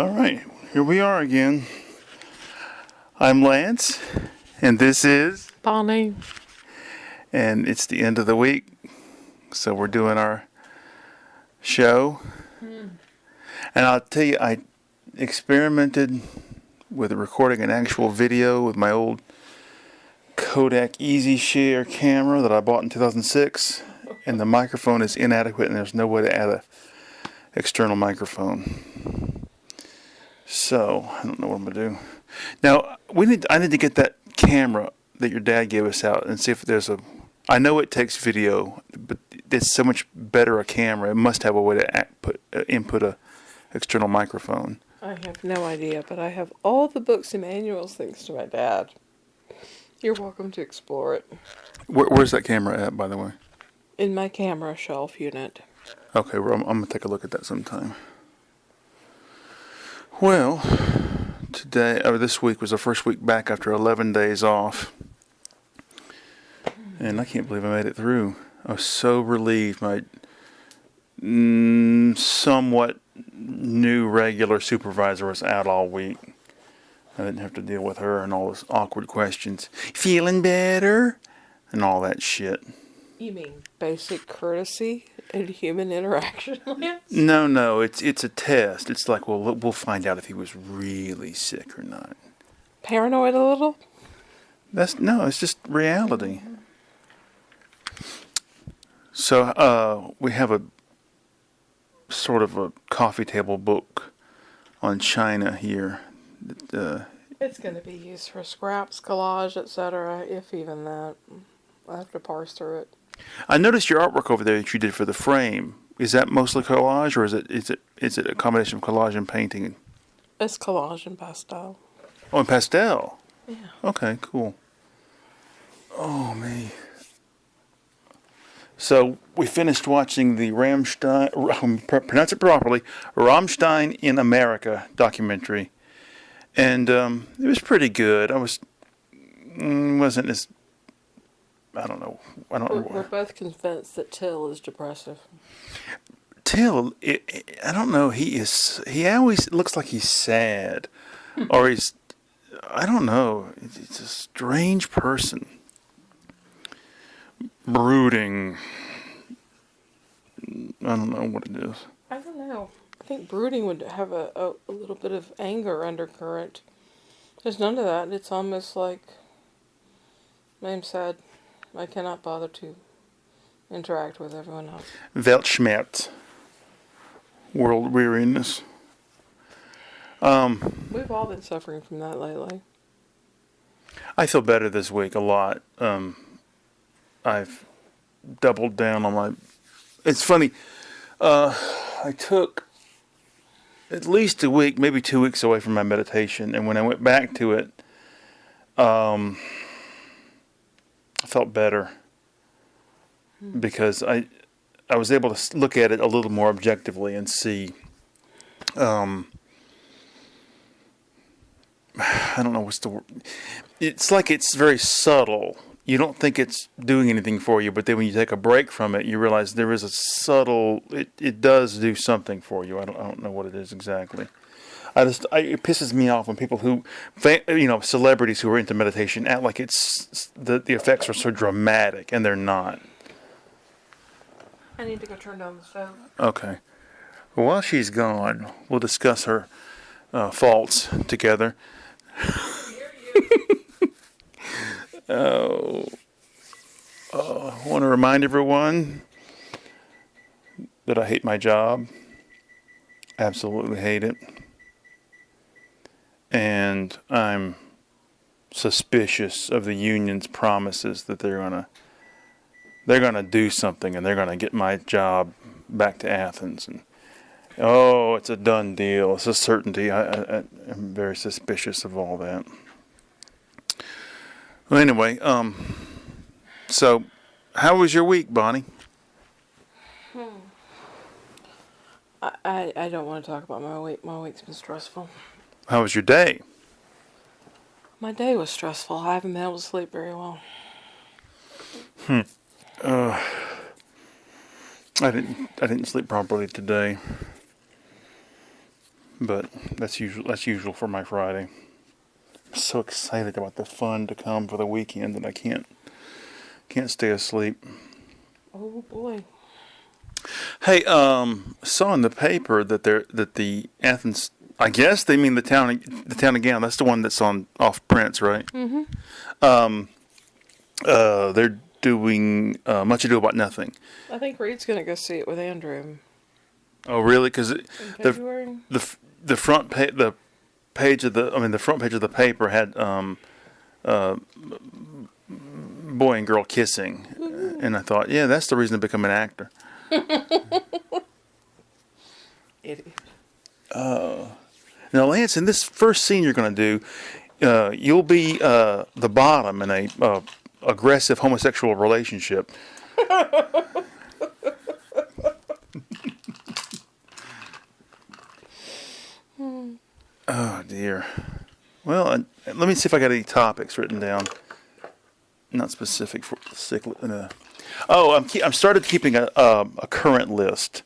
All right, here we are again. I'm Lance, and this is Bonnie. and it's the end of the week, so we're doing our show. And I'll tell you, I experimented with recording an actual video with my old Kodak EasyShare camera that I bought in 2006, and the microphone is inadequate, and there's no way to add a external microphone. So I don't know what I'm gonna do. Now I need to get that camera that your dad gave us out and see if there's a. I know it takes video, but it's so much better a camera. It must have a way to input a external microphone. I have no idea, but I have all the books and manuals thanks to my dad. You're welcome to explore it. Where's that camera at, by the way? In my camera shelf unit. Okay, well, I'm going to take a look at that sometime. Well, this week was the first week back after 11 days off. And I can't believe I made it through. I was so relieved. My somewhat new regular supervisor was out all week. I didn't have to deal with her and all those awkward questions. Feeling better? And all that shit. You mean basic courtesy and human interaction, Lance? No, it's a test. It's like, well, we'll find out if he was really sick or not. Paranoid a little? It's just reality. So, we have a sort of a coffee table book on China here. It's going to be used for scraps, collage, etc., if even that. I'll have to parse through it. I noticed your artwork over there that you did for the frame. Is that mostly collage, or is it a combination of collage and painting? It's collage and pastel. Oh, and pastel. Yeah. Okay, cool. Oh me. So we finished watching the pronounce it properly, Rammstein in America documentary, and it was pretty good. Wasn't as. I don't know. We're both convinced that Till is depressive. Till, I don't know. He always looks like he's sad, or he's. I don't know. It's a strange person. Brooding. I don't know what it is. I don't know. I think brooding would have a little bit of anger undercurrent. There's none of that. It's almost like I'm sad. I cannot bother to interact with everyone else. Weltschmerz. World weariness. We've all been suffering from that lately. I feel better this week a lot. I've doubled down on my. It's funny. I took at least a week, maybe 2 weeks away from my meditation, and when I went back to it, I felt better because I was able to look at it a little more objectively and see. I don't know what's the word. It's like it's very subtle. You don't think it's doing anything for you, but then when you take a break from it, you realize there is a subtle. It does do something for you. I don't know what it is exactly. It pisses me off when people who, celebrities who are into meditation act like it's the effects are so dramatic, and they're not. I need to go turn down the stove. Okay. Well, while she's gone, we'll discuss her faults together. I want to remind everyone that I hate my job. Absolutely hate it. And I'm suspicious of the union's promises that they're gonna do something and they're gonna get my job back to Athens. And it's a done deal. It's a certainty. I'm very suspicious of all that. Well, anyway, so how was your week, Bonnie? I don't want to talk about my week. My week's been stressful. How was your day? My day was stressful. I haven't been able to sleep very well. I didn't sleep properly today. but that's usual for my Friday. I'm so excited about the fun to come for the weekend that I can't stay asleep. Oh boy. Hey, saw in the paper that the Athens. I guess they mean the town again. That's the one that's on off Prince, right? Mm-hmm. They're doing Much Ado About Nothing. I think Reed's gonna go see it with Andrew Oh, really? Because in the February. the front page the front page of the paper had boy and girl kissing, and I thought, yeah, that's the reason to become an actor. Idiot. Now, Lance, in this first scene you're going to do, you'll be the bottom in a aggressive homosexual relationship. Oh dear. Well, let me see if I got any topics written down. Not specific for I'm started keeping a current list,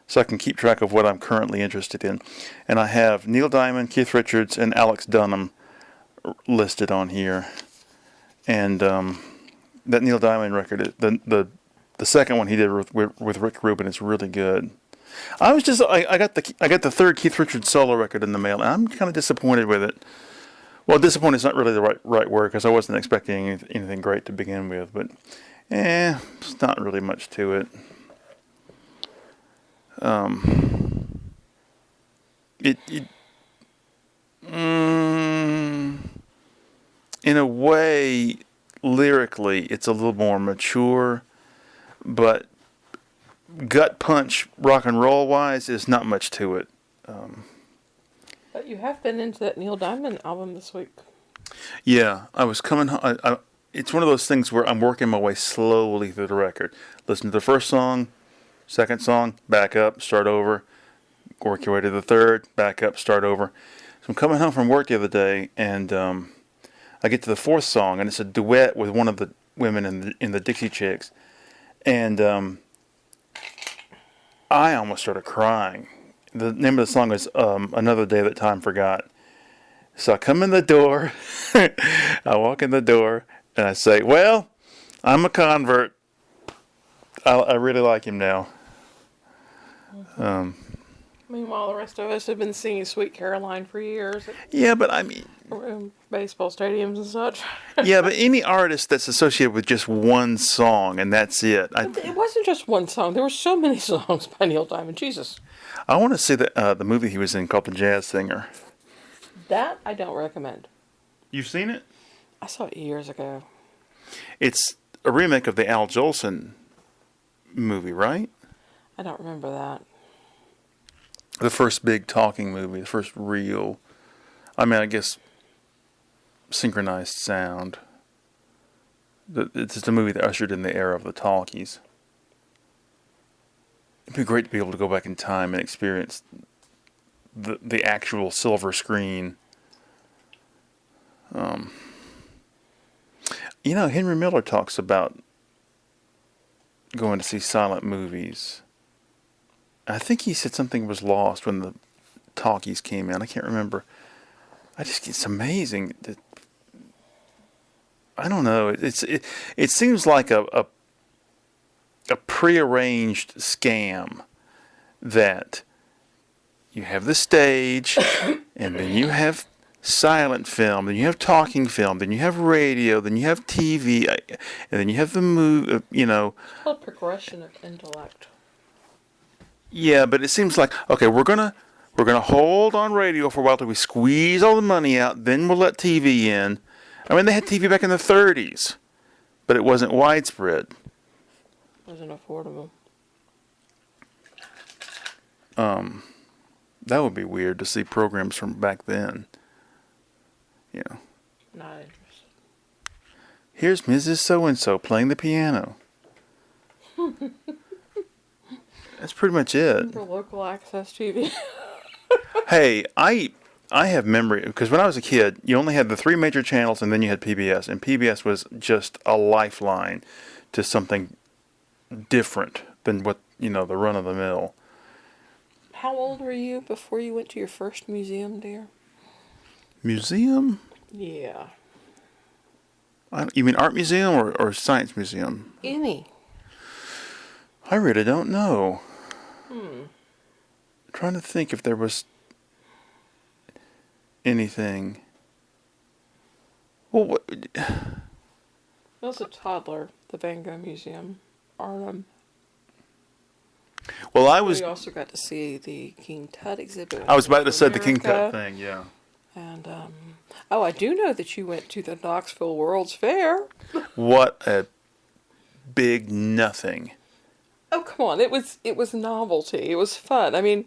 so I can keep track of what I'm currently interested in, and I have Neil Diamond, Keith Richards, and Alex Dunham listed on here, and that Neil Diamond record, the second one he did with Rick Rubin, is really good. I got the third Keith Richards solo record in the mail, and I'm kind of disappointed with it. Well, disappointed is not really the right word, because I wasn't expecting anything great to begin with, but it's not really much to it. In a way, lyrically, it's a little more mature, but gut punch rock and roll wise is not much to it. But you have been into that Neil Diamond album this week. Yeah, I was coming home. It's one of those things where I'm working my way slowly through the record. Listen to the first song, second song, back up, start over. Work your way to the third, back up, start over. So I'm coming home from work the other day, and I get to the fourth song, and it's a duet with one of the women in the Dixie Chicks, and I almost started crying. The name of the song is Another Day That Time Forgot. So I come in the door, I walk in the door, and I say, well, I'm a convert. I really like him now. Meanwhile, the rest of us have been singing Sweet Caroline for years Yeah, but I mean, at baseball stadiums and such. yeah, but any artist that's associated with just one song and that's it. But it wasn't just one song. There were so many songs by Neil Diamond. Jesus. I want to see the movie he was in called The Jazz Singer. That I don't recommend. You've seen it? I saw it years ago. It's a remake of the Al Jolson movie, right? I don't remember that. The first big talking movie, the first real, I guess, synchronized sound. It's just a movie that ushered in the era of the talkies. It'd be great to be able to go back in time and experience the actual silver screen. Henry Miller talks about going to see silent movies. I think he said something was lost when the talkies came in. I can't remember. It's amazing that, I don't know. It seems like a prearranged scam that you have the stage, and then you have silent film, then you have talking film, then you have radio, then you have TV, and then you have the movie. It's called progression of intellect. Yeah, but it seems like, okay, we're gonna hold on radio for a while till we squeeze all the money out, then we'll let TV in. I mean, they had TV back in the 30s, but it wasn't widespread. It wasn't affordable. That would be weird to see programs from back then. Not interested. Here's Mrs. So-and-so playing the piano. That's pretty much it. Remember local access TV? Hey, I have memory, because when I was a kid, you only had the three major channels, and then you had PBS, and PBS was just a lifeline to something different than what, the run of the mill. How old were you before you went to your first museum, dear? Museum? Yeah. You mean art museum or science museum? Any. I really don't know. Hmm. Trying to think if there was anything. Well, I was a toddler, the Van Gogh Museum, Arnhem. well, I was. We also got to see the King Tut exhibit. I was about to say the King America. Tut thing. Yeah. And, oh, I do know that you went to the Knoxville World's Fair. What a big nothing. Oh, come on. It was novelty. It was fun. I mean,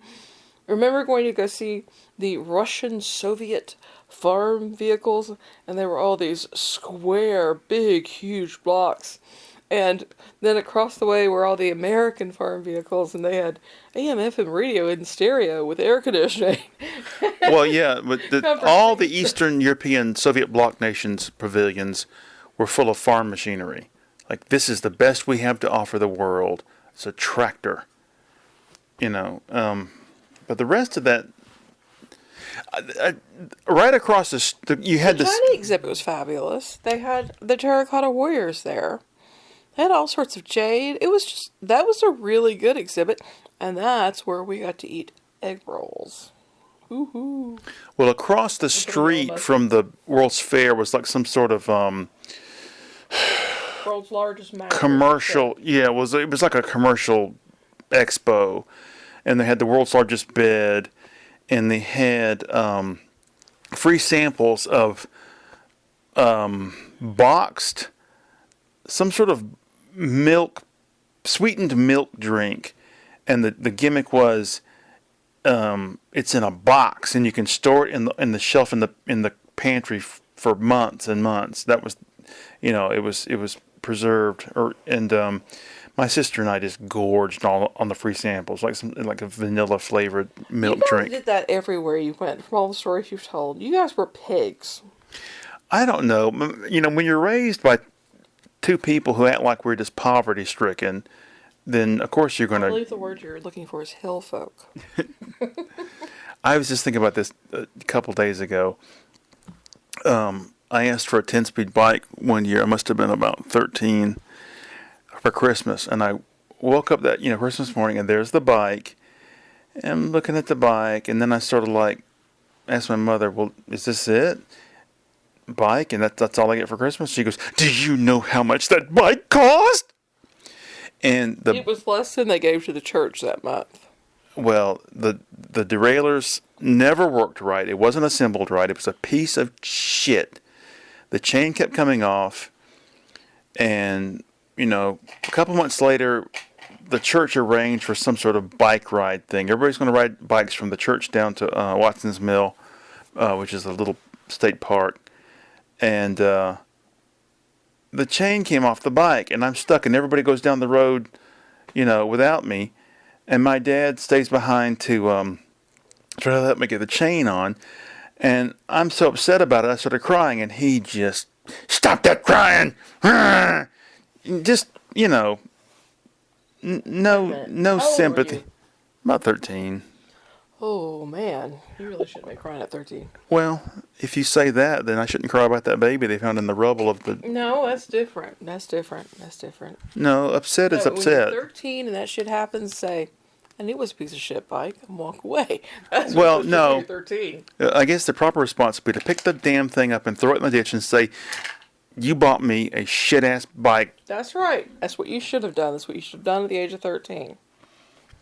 remember going to go see the Russian Soviet farm vehicles? And they were all these square, big, huge blocks. And then across the way were all the American farm vehicles, and they had AM, FM radio in stereo with air conditioning. Well, yeah, but all the Eastern European Soviet bloc nations' pavilions were full of farm machinery. Like, this is the best we have to offer the world. It's a tractor, But the rest of that, right across you had The this. China exhibit was fabulous. They had the terracotta warriors there. They had all sorts of jade. That was a really good exhibit, and that's where we got to eat egg rolls. Woohoo! Well, across the street from the World's Fair was like some sort of World's largest mattress. commercial. Yeah, it was like a commercial expo, and they had the world's largest bed, and they had free samples of boxed some sort of sweetened milk drink, and the gimmick was it's in a box and you can store it in the shelf in the pantry for months and months. That was, it was preserved. My sister and I just gorged on the free samples, like a vanilla flavored milk drink. You did that everywhere you went. From all the stories you've told, you guys were pigs. I don't know. When you're raised by two people who act like we're just poverty stricken, then of course you're going to. I believe the word you're looking for is hill folk. I was just thinking about this a couple days ago. I asked for a 10-speed bike one year. I must have been about 13 for Christmas, and I woke up that Christmas morning, and there's the bike. And I'm looking at the bike, and then I sort of asked my mother, "Well, is this it? Bike, and that's all I get for Christmas?" She goes, "Do you know how much that bike cost?" And it was less than they gave to the church that month. Well, the derailleurs never worked right. It wasn't assembled right. It was a piece of shit. The chain kept coming off, and a couple months later, the church arranged for some sort of bike ride thing. Everybody's going to ride bikes from the church down to Watson's Mill, which is a little state park. And the chain came off the bike, and I'm stuck, and everybody goes down the road, without me. And my dad stays behind to try to help me get the chain on. And I'm so upset about it, I started crying, and he just, "Stop that crying!" Just, no sympathy. About 13. Oh, man. You really shouldn't be crying at 13. Well, if you say that, then I shouldn't cry about that baby they found in the rubble of the... No, that's different. That's different. No, upset is upset. When you're 13 and that shit happens, say, "And it was a piece of shit bike," and walk away. That's well, what no. You're 13. I guess the proper response would be to pick the damn thing up and throw it in the ditch and say, "You bought me a shit-ass bike." That's right. That's what you should have done. That's what you should have done at the age of 13.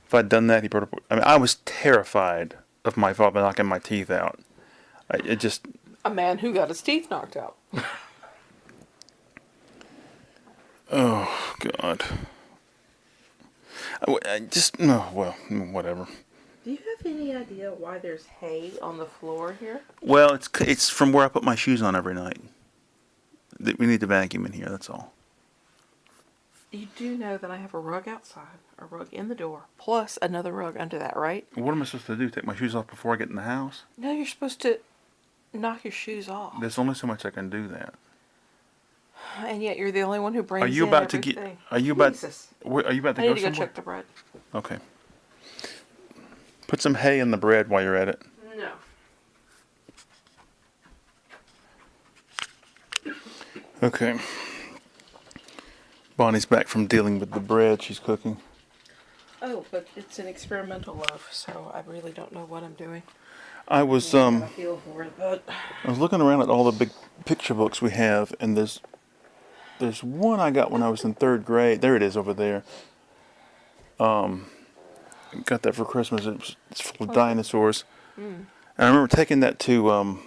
If I'd done that, I was terrified of my father knocking my teeth out. A man who got his teeth knocked out. Oh, God. Whatever. Do you have any idea why there's hay on the floor here? Well, it's from where I put my shoes on every night. We need to vacuum in here, that's all. You do know that I have a rug outside, a rug in the door, plus another rug under that, right? What am I supposed to do? Take my shoes off before I get in the house? No, you're supposed to knock your shoes off. There's only so much I can do that. And yet you're the only one who brings Are you in about everything. to get? Are you about? Jesus. Are you about to I go need to somewhere? go check the bread. Okay. Put some hay in the bread while you're at it. No. Okay. Bonnie's back from dealing with the bread she's cooking. Oh, but it's an experimental loaf, so I really don't know what I'm doing. I was I feel for it, but I was looking around at all the big picture books we have, and there's one I got when I was in 3rd grade. There it is over there. Got that for Christmas. It's full of dinosaurs. And I remember taking that to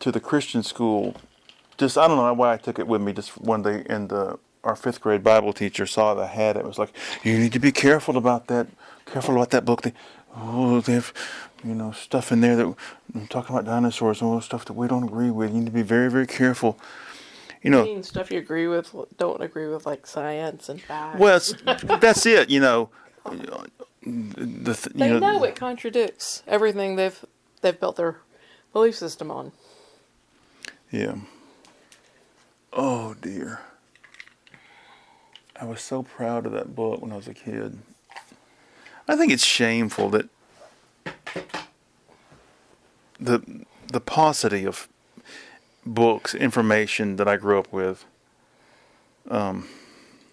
the Christian school. Just I don't know why I took it with me. Just one day, and our 5th grade Bible teacher saw that I had it. It was like, you need to be careful about that. Careful about that book. They have, stuff in there that I'm talking about dinosaurs and all stuff that we don't agree with. You need to be very, very careful. you mean stuff you agree with, don't agree with, like science and facts. Well, that's it. They know it contradicts everything they've built their belief system on. Yeah. Oh dear. I was so proud of that book when I was a kid. I think it's shameful that the paucity of books, information that I grew up with. You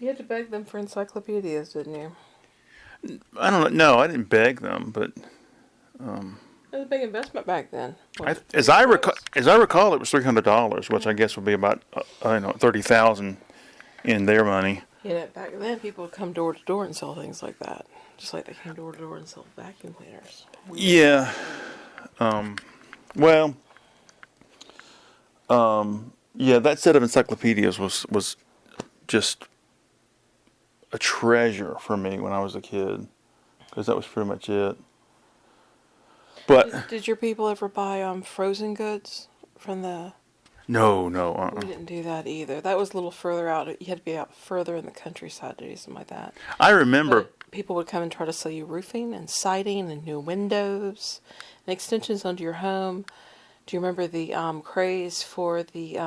had to beg them for encyclopedias, didn't you? I don't know. No, I didn't beg them, but It was a big investment back then. as I recall, it was $300, which I guess would be about $30,000 in their money. Yeah, back then people would come door to door and sell things like that, just like they came door to door and sold vacuum cleaners. Yeah. Well. Yeah, that set of encyclopedias was just a treasure for me when I was a kid, because that was pretty much it. But did your people ever buy frozen goods from the? No. We didn't do that either. That was a little further out. You had to be out further in the countryside to do something like that. I remember people would come and try to sell you roofing and siding and new windows and extensions onto your home. Do you remember the craze for the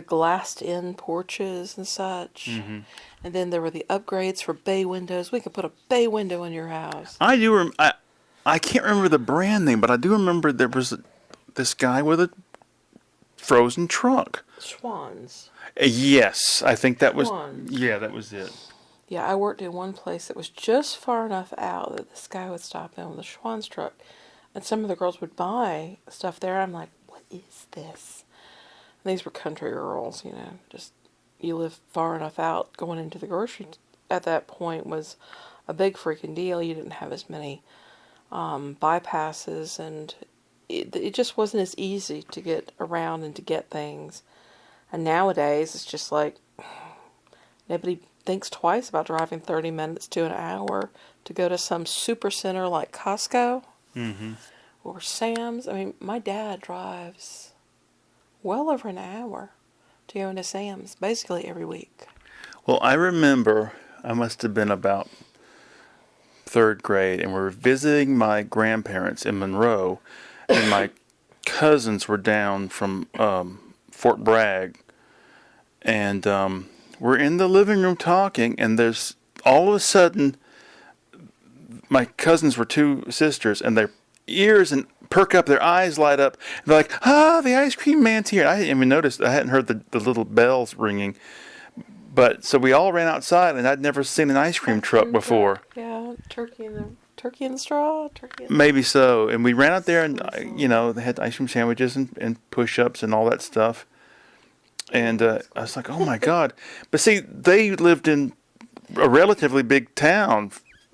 glassed-in porches and such? Mm-hmm. And then there were the upgrades for bay windows. We could put a bay window in your house. I do. I can't remember the brand name, but I do remember there was this guy with a frozen truck. Schwann's. Yes, I think that was. Schwann's. Yeah, that was it. Yeah, I worked in one place that was just far enough out that this guy would stop in with a Schwann's truck. And some of the girls would buy stuff there. I'm like, what is this? And these were country girls, just you live far enough out. Going into the grocery at that point was a big freaking deal. You didn't have as many bypasses, and it just wasn't as easy to get around and to get things. And nowadays, it's just like nobody thinks twice about driving 30 minutes to an hour to go to some super center like Costco. Mm-hmm. Or Sam's. I mean, my dad drives well over an hour to go into Sam's basically every week. Well, I remember I must have been about 3rd grade, and we were visiting my grandparents in Monroe, and my cousins were down from Fort Bragg, and we're in the living room talking, and there's all of a sudden my cousins were 2 sisters, and their ears and perk up, their eyes light up, and they're like, the ice cream man's here. I hadn't even noticed. I hadn't heard the little bells ringing. But so we all ran outside, and I'd never seen an ice cream truck before. Yeah, turkey in the straw. Maybe so. And we ran out there, and they had ice cream sandwiches and push-ups and all that stuff. And I was like, oh my God. But see, they lived in a relatively big town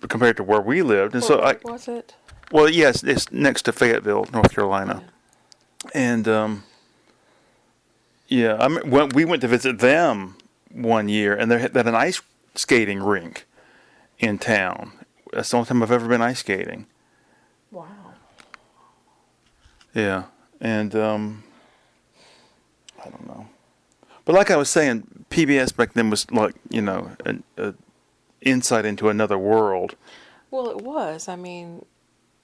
compared to where we lived, and What was it? Well, yes, it's next to Fayetteville, North Carolina. Yeah. And we went to visit them one year, and they had an ice skating rink in town. That's the only time I've ever been ice skating. Wow. Yeah, and I don't know. But like I was saying, PBS back then was like, an insight into another world. Well, it was. I mean,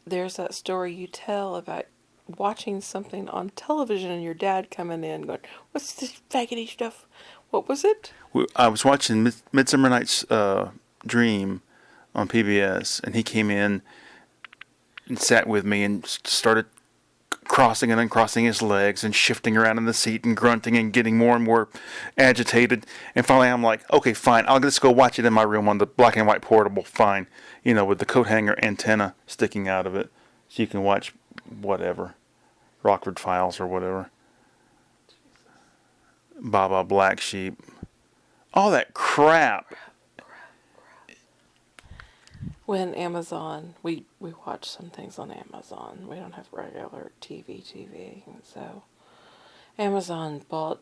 there's that story you tell about watching something on television and your dad coming in going, what's this faggoty stuff? What was it? I was watching Midsummer Night's Dream on PBS, and he came in and sat with me and started crossing and uncrossing his legs and shifting around in the seat and grunting and getting more and more agitated. And finally I'm like, okay, fine, I'll just go watch it in my room on the black and white portable, fine. With the coat hanger antenna sticking out of it. So you can watch whatever. Rockford Files or whatever. Baba Black Sheep. All that crap. When Amazon, we watch some things on Amazon. We don't have regular TV, and so Amazon bought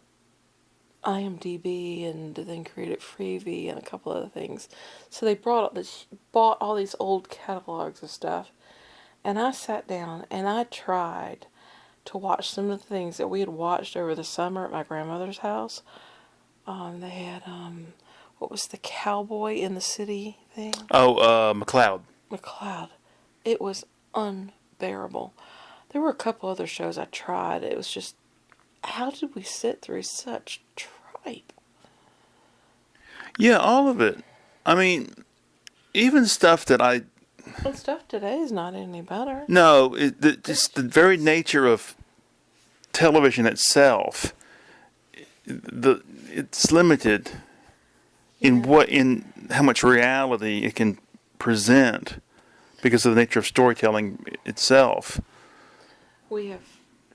IMDb and then created Freevee and a couple other things. So they bought all these old catalogs of stuff, and I sat down and I tried to watch some of the things that we had watched over the summer at my grandmother's house. They had what was the cowboy in the city thing? Oh, McLeod. McLeod. It was unbearable. There were a couple other shows I tried. It was just, how did we sit through such tripe? Yeah, all of it. I mean, even stuff that And stuff today is not any better. No, just the very nature of television itself. It's limited in how much reality it can present because of the nature of storytelling itself. We have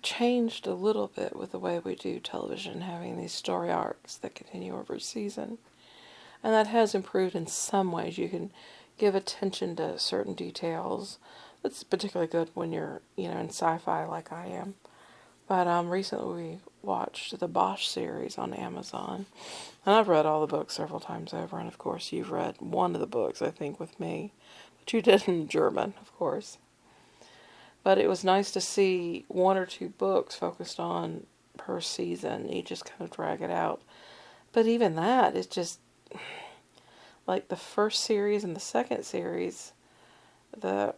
changed a little bit with the way we do television, having these story arcs that continue over a season. And that has improved in some ways. You can give attention to certain details. That's particularly good when you're, in sci-fi like I am. But recently we watched the Bosch series on Amazon. And I've read all the books several times over. And, of course, you've read one of the books, I think, with me. But you did in German, of course. But it was nice to see one or two books focused on per season. You just kind of drag it out. But even that is just, like the first series and the second series,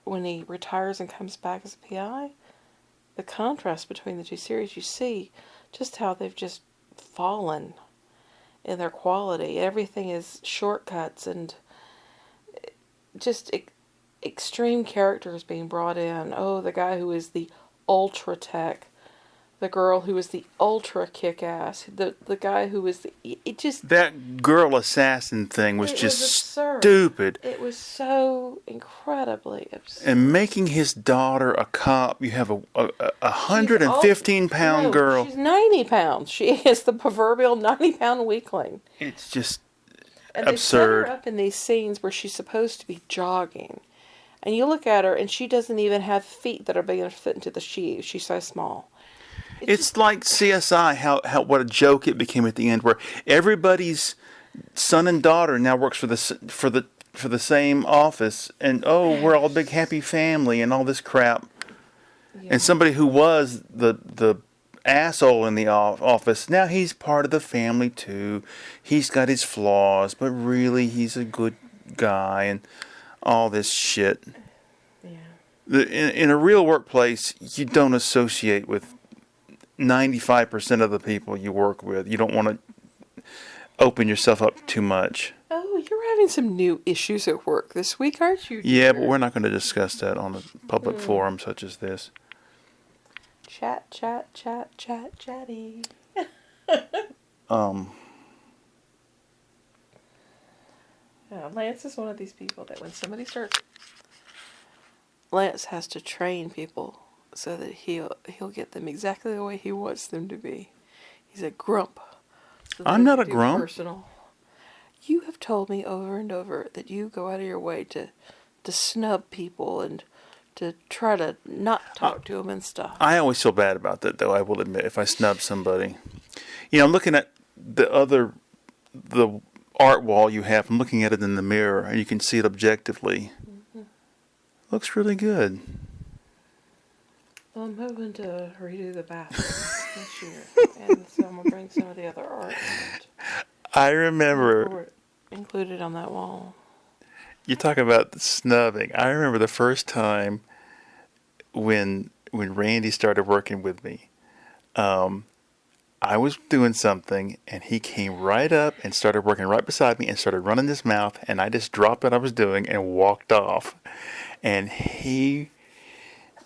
when he retires and comes back as a PI, the contrast between the two series, you see just how they've just fallen in their quality. Everything is shortcuts and just extreme characters being brought in. Oh, the guy who is the ultra tech, the girl who is the ultra kick-ass, the guy who is that girl assassin thing was just absurd. Stupid. It was so incredibly absurd. And making his daughter a cop, you have a 115-pound girl. She's 90 pounds. She is the proverbial 90-pound weakling. It's just and absurd. They set her up in these scenes where she's supposed to be jogging. And you look at her, and she doesn't even have feet that are big enough to fit into the shoes. She's so small. It's like CSI, how what a joke it became at the end, where everybody's son and daughter now works for the same office, and we're all a big happy family and all this crap. Yeah. And somebody who was the asshole in the office, now he's part of the family too. He's got his flaws, but really he's a good guy and all this shit. Yeah. In a real workplace, you don't associate with 95% of the people you work with. You don't want to open yourself up too much. Oh, you're having some new issues at work this week, aren't you? Yeah, but we're not going to discuss that on a public forum such as this. Chatty. Yeah, Lance is one of these people that when somebody starts, Lance has to train people so that he'll get them exactly the way he wants them to be. He's a grump. So I'm not a grump. Personal. You have told me over and over that you go out of your way to snub people and to try to not talk to them and stuff. I always feel bad about that, though, I will admit, if I snub somebody. I'm looking at the art wall you have. I'm looking at it in the mirror, and you can see it objectively. Mm-hmm. Looks really good. Well, I'm hoping to redo the bathroom this year, and so I'm going to bring some of the other art. I remember... included on that wall. You talk about the snubbing. I remember the first time when Randy started working with me. I was doing something, and he came right up and started working right beside me and started running his mouth, and I just dropped what I was doing and walked off. And he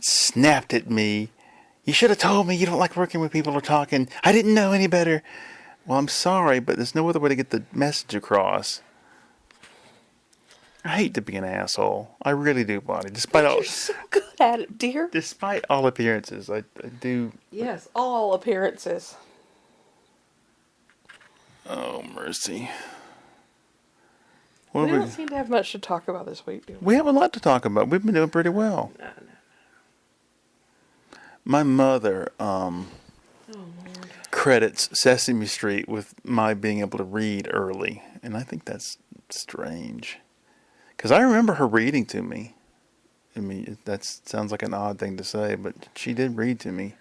snapped at me. You should have told me you don't like working with people who are talking. I didn't know any better. Well, I'm sorry, but there's no other way to get the message across. I hate to be an asshole. I really do, Bonnie. You're so good at it, dear. Despite all appearances, I do. Yes, all appearances. Oh, mercy. We don't seem to have much to talk about this week, do we? We have a lot to talk about. We've been doing pretty well. No. My mother Lord. credits Sesame Street with my being able to read early, and I think that's strange. Because I remember her reading to me. I mean, that sounds like an odd thing to say, but she did read to me.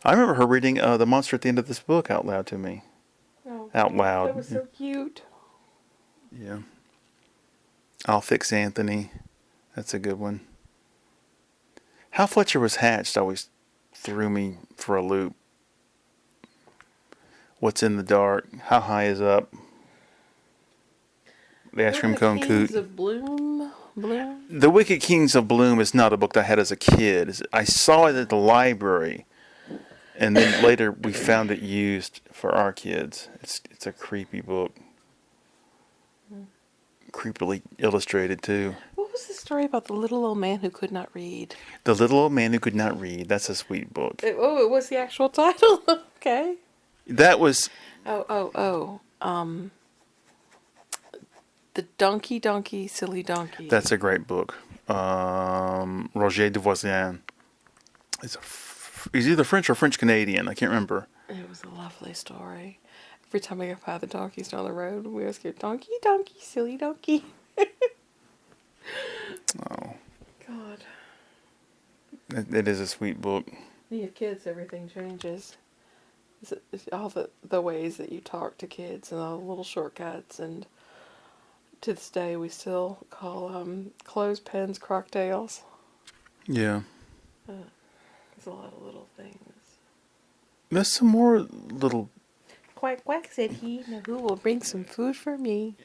I remember her reading The Monster at the End of This Book out loud to me. Oh, Out loud. That was so cute. Yeah. I'll Fix Anthony. That's a good one. How Fletcher Was Hatched always threw me for a loop. What's in the Dark? How High Is Up? The Ice Cream Cone Coot. Kings of Bloom. The Wicked Kings of Bloom is not a book that I had as a kid. I saw it at the library, and then later we found it used for our kids. It's a creepy book. Creepily illustrated, too. What was the story about the little old man who could not read? The Little Old Man Who Could Not Read. That's a sweet book. It was the actual title. Okay. That was... The Donkey, Silly Donkey. That's a great book. Roger Devoisin. He's either French or French-Canadian. I can't remember. It was a lovely story. Every time I go by the donkeys down the road, we always get Donkey, Silly Donkey. Oh. God. It is a sweet book. When you have kids, everything changes. It's all the ways that you talk to kids and all the little shortcuts, and to this day we still call clothespins crocktails. Yeah. There's a lot of little things. There's some more little... Quack, quack, said he. Now who will bring some food for me?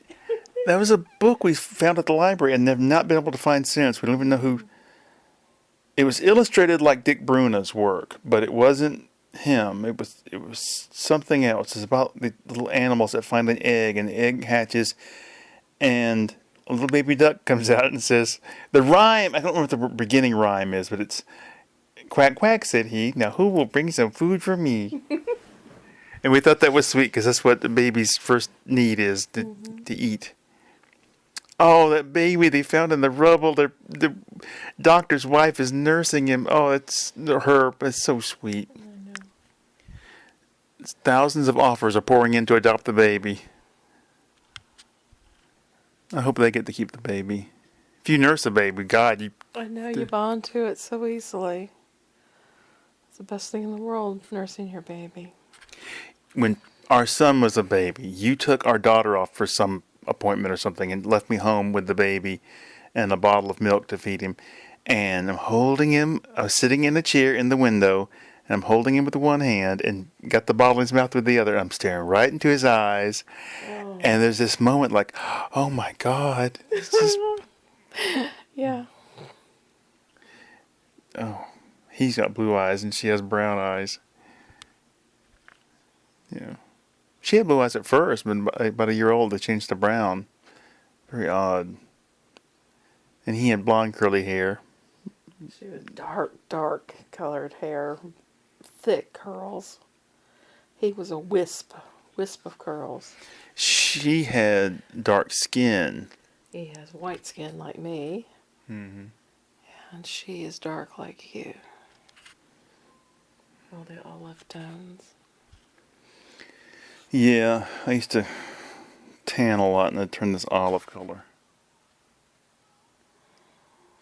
That was a book we found at the library and have not been able to find since. We don't even know who... It was illustrated like Dick Bruna's work, but it wasn't him. It was something else. It's about the little animals that find an egg, and the egg hatches, and a little baby duck comes out and says... The rhyme... I don't know what the beginning rhyme is, but it's... Quack, quack, said he. Now who will bring some food for me? And we thought that was sweet because that's what the baby's first need is, to eat. Oh, that baby they found in the rubble. The doctor's wife is nursing him. Oh, it's her. It's so sweet. I know. Thousands of offers are pouring in to adopt the baby. I hope they get to keep the baby. If you nurse a baby, God, you... I know, you bond to it so easily. It's the best thing in the world, nursing your baby. When our son was a baby, you took our daughter off for some appointment or something and left me home with the baby and a bottle of milk to feed him. And I'm holding him, I was sitting in a chair in the window, and I'm holding him with one hand and got the bottle in his mouth with the other. I'm staring right into his eyes. Oh. And there's this moment like, oh my God. It's just... Yeah. Oh, he's got blue eyes and she has brown eyes. Yeah. She had blue eyes at first, but about a year old they changed to brown. Very odd. And he had blonde curly hair. She was dark colored hair, thick curls. He was a wisp of curls. She had dark skin. He has white skin like me. Mm-hmm. And she is dark like you. All the olive tones. Yeah, I used to tan a lot and I'd turn this olive color.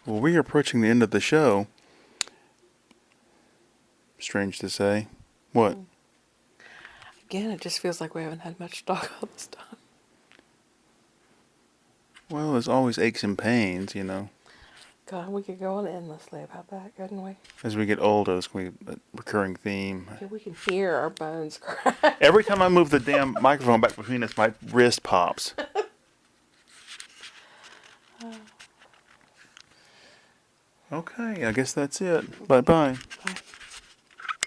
Well, we are approaching the end of the show. Strange to say. What? Again, it just feels like we haven't had much to talk about this time. Well, there's always aches and pains, you know. God, we could go on endlessly about that, couldn't we? As we get older, it's going to be a recurring theme. Yeah, we can hear our bones crack. Every time I move the damn microphone back between us, my wrist pops. Okay, I guess that's it. Bye-bye. Bye.